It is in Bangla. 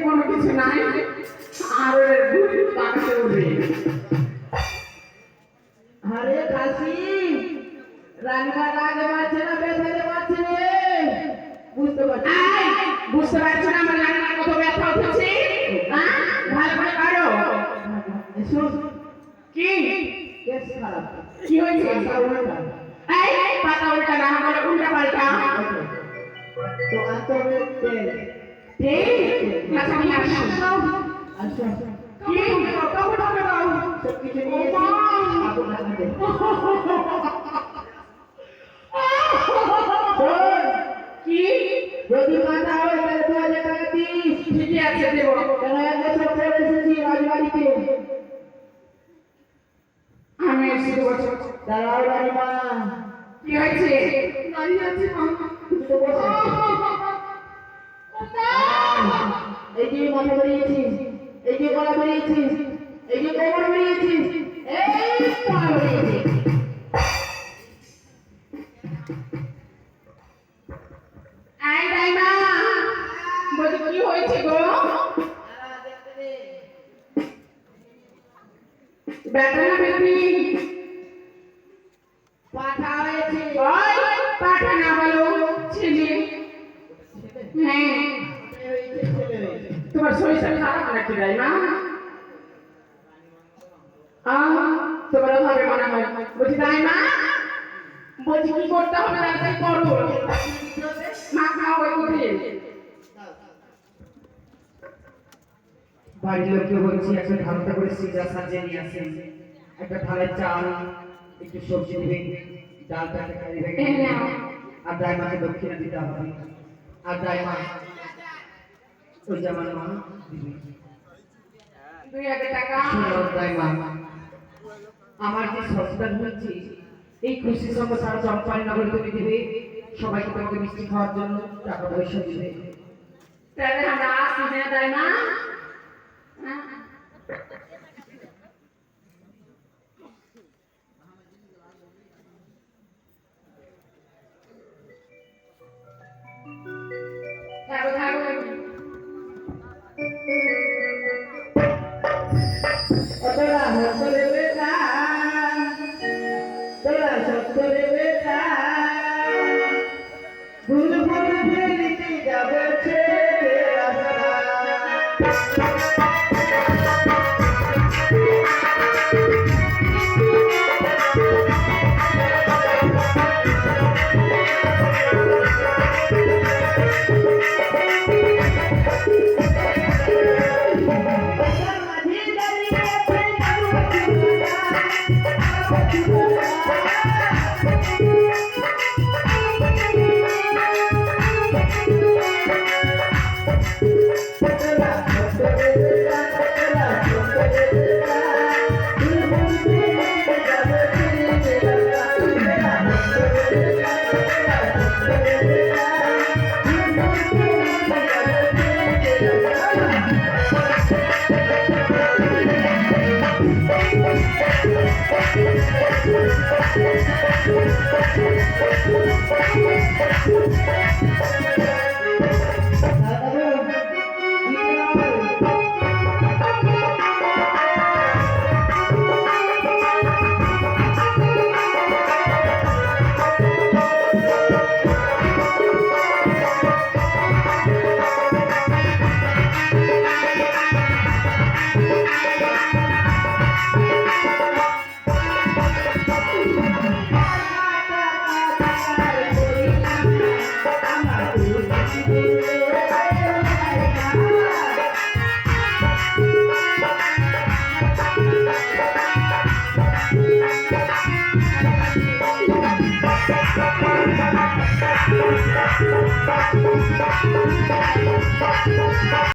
কোনো কিছু নাই আর আরে কাশি রান্না আগে মারছে না বেঁধে মারছে রে বুঝতে পারছো না আমার রান্নার কত ব্যথা উঠেছে ভালো করে পারো কি কি হয়েছে পাতা উল্টা না হলে উল্টা পাল্টা তো আনতে হবে যদি মাথা হয় তাহলে 2000 টাকা দিস ঠিকই আছে দেবো কেন একবার সব করে এসেছি রাজবাড়িতে আমি এসে দেবো দাঁড়াও রানীমা কি হয়েছে দাঁড়িয়ে আছি এই যে মাথা বেরিয়েছিস এই যে গলা বেরিয়েছিস এই যে কোমর বেরিয়েছিস এই পা বেরিয়েছিস আই দাইমা বলি কি হয়েছে গো বেটা না বেটি পাঠা হয়েছে ওই পাঠা না বলো ছেলে হ্যাঁ তোমার শরীর খারাপ নাকি দাইমা তোমার হবে মনে হয় বলছি দাইমা বলছি কি করতে হবে তাড়াতাড়ি করো মা খাও ওই করে বাড়ির লোককে বলছি একটা ঢালটা করে সিজা সাজিয়ে নিয়ে আসেন একটা থালায় চাল একটু সবজি দিবেন ডালটা খাই রেখে আর দাইমাকে দক্ষিণা দিতে হবে আর দাইমা ওই জামার মা দিবে 2000 টাকা দাইমা আমার যে সস্তান হয়েছে এই খুশি সঙ্গে সারা চম্পাই নগর তুমি দিবে সবাইকে তোমাকে মিষ্টি খাওয়ার জন্য টাকা পয়সা দিবে তাহলে আমরা আসি না দাইমা Thank you.